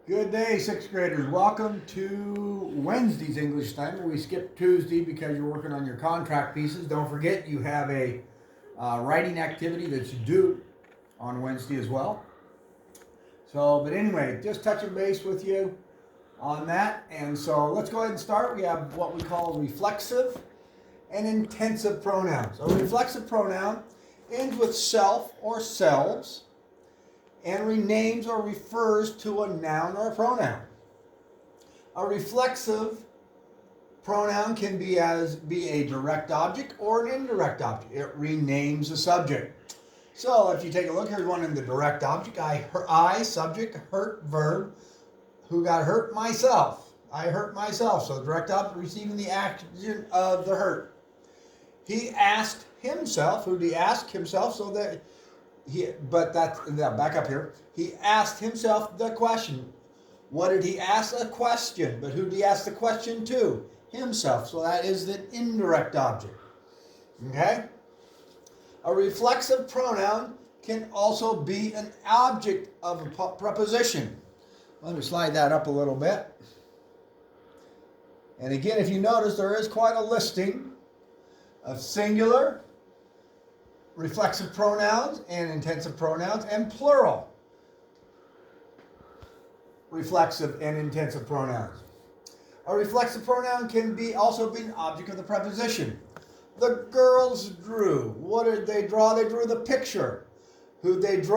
Good day, sixth graders. Welcome to Wednesday's English time. We skipped Tuesday because you're working on your contract pieces. Don't forget you have a writing activity that's due on Wednesday as well. But anyway, just touching base with you on that. And so let's go ahead and start. We have what we call reflexive and intensive pronouns. A reflexive pronoun ends with self or selves and renames or refers to a noun or a pronoun. A reflexive pronoun can be a direct object or an indirect object. It renames a subject. So if you take a look, here's one in the direct object. I subject, hurt, verb. Who got hurt? Myself. I hurt myself. So the direct object receiving the action of the hurt. He asked himself. Who did he ask? Himself. So that back up here. He asked himself the question. What did he ask? A question. But who did he ask the question to? Himself. So that is the indirect object. Okay? A reflexive pronoun can also be an object of a preposition. Let me slide that up a little bit. And again, if you notice, there is quite a listing of singular, reflexive pronouns and intensive pronouns, and plural reflexive and intensive pronouns. A reflexive pronoun can also be an object of the preposition. The girls drew. What did they draw? They drew the picture. Who they drew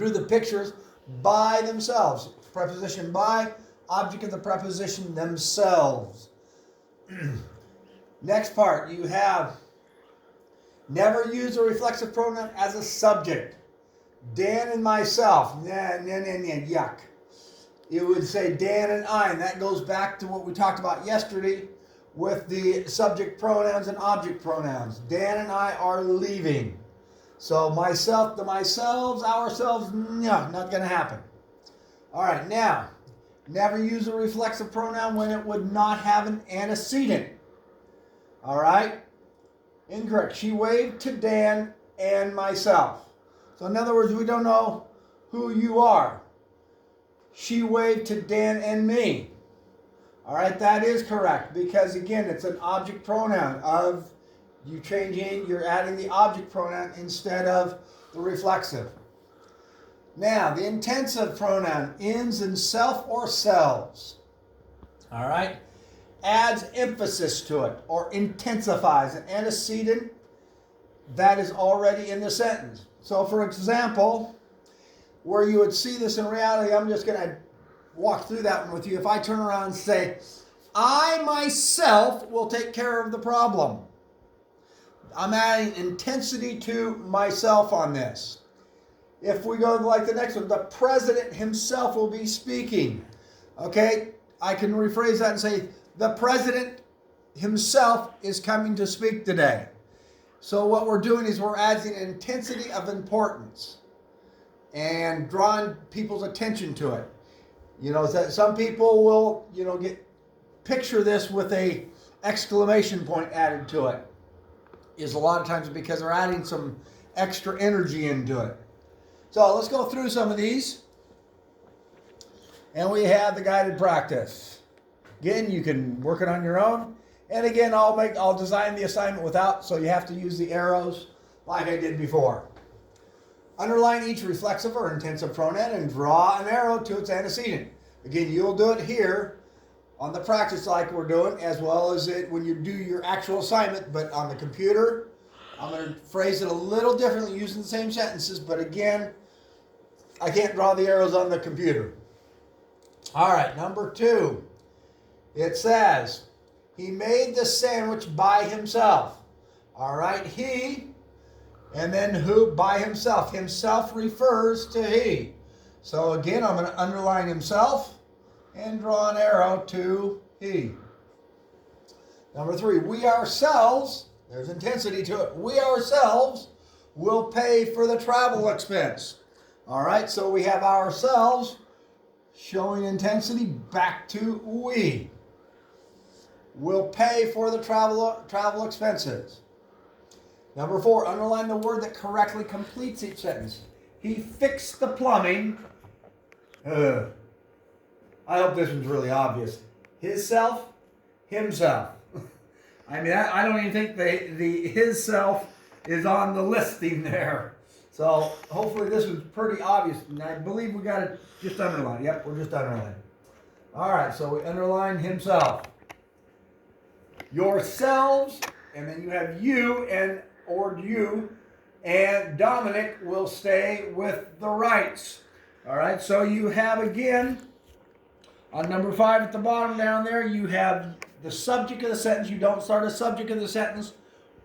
the pictures by themselves. Preposition by, object of the preposition themselves. Next part, you have never use a reflexive pronoun as a subject. Dan and myself. Yuck. You would say Dan and I, and that goes back to what we talked about yesterday with the subject pronouns and object pronouns. Dan and I are leaving. So myself, the myselves, ourselves, no, not going to happen. All right, now, never use a reflexive pronoun when it would not have an antecedent. All right? Incorrect. She waved to Dan and myself. So in other words, we don't know who you are. She waved to Dan and me. All right, that is correct because again, it's an object pronoun of you're adding the object pronoun instead of the reflexive. Now, the intensive pronoun ends in self or selves. All right? Adds emphasis to it or intensifies an antecedent that is already in the sentence. So, for example, where you would see this in reality, I'm just going to walk through that one with you. If I turn around and say, I myself will take care of the problem. I'm adding intensity to myself on this. If we go like the next one, the president himself will be speaking. Okay, I can rephrase that and say, the president himself is coming to speak today. So what we're doing is we're adding an intensity of importance and drawing people's attention to it. You know, some people will, picture this with a exclamation point added to it. Is a lot of times because they're adding some extra energy into it. So let's go through some of these. And we have the guided practice. Again, you can work it on your own. And again, I'll design the assignment without, so you have to use the arrows like I did before. Underline each reflexive or intensive pronoun and draw an arrow to its antecedent. Again, you'll do it here on the practice like we're doing, as well as it when you do your actual assignment. But on the computer, I'm going to phrase it a little differently using the same sentences. But again, I can't draw the arrows on the computer. All right, number 2. It says, he made the sandwich by himself. All right, he, and then who by himself. Himself refers to he. So again, I'm going to underline himself and draw an arrow to he. Number 3, we ourselves, there's intensity to it. We ourselves will pay for the travel expense. All right, so we have ourselves showing intensity back to we. Will pay for the travel expenses. Number 4, underline the word that correctly completes each sentence. He fixed the plumbing I hope this one's really obvious. His self, himself. I mean, I don't even think the his self is on the listing there. So hopefully this was pretty obvious. And I believe we got it just underlined. Yep, we're just underlined. All right, so we underline himself. Yourselves, and then you have you and or you, and Dominic will stay with the rights. All right, so you have again, on number 5 at the bottom down there, you have the subject of the sentence. You don't start a subject of the sentence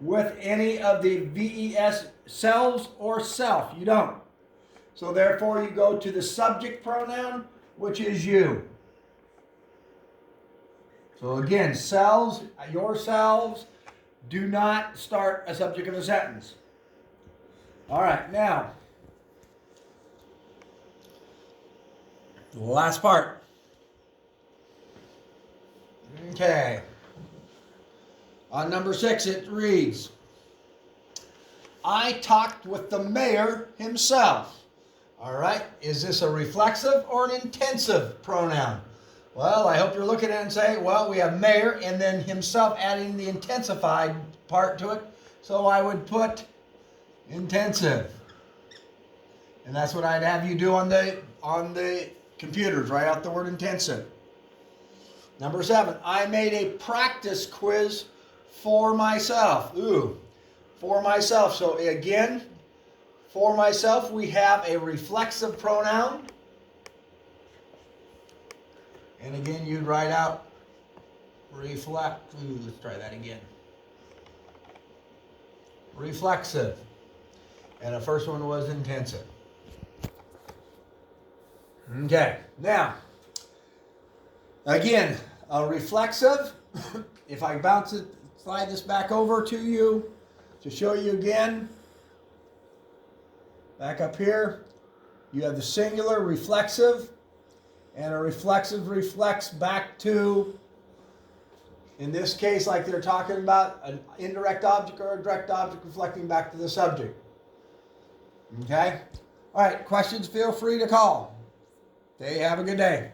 with any of the VES, selves or self. You don't. So therefore you go to the subject pronoun, which is you. So again, selves, yourselves, do not start a subject of a sentence. All right, now, the last part. Okay. On number 6, it reads, I talked with the mayor himself. All right, is this a reflexive or an intensive pronoun? Well, I hope you're looking at it and saying, well, we have mayor and then himself adding the intensified part to it. So I would put intensive. And that's what I'd have you do on the computers, write out the word intensive. Number 7, I made a practice quiz for myself. Ooh, for myself. So again, for myself, we have a reflexive pronoun. And again, you'd write out reflect. Ooh, let's try that again. Reflexive. And the first one was intensive. Okay, now, again, a reflexive, if I bounce it, slide this back over to you to show you again. Back up here, you have the singular reflexive, and a reflexive reflects back to, in this case, like they're talking about, an indirect object or a direct object reflecting back to the subject. Okay? All right, questions, feel free to call. Okay, have a good day.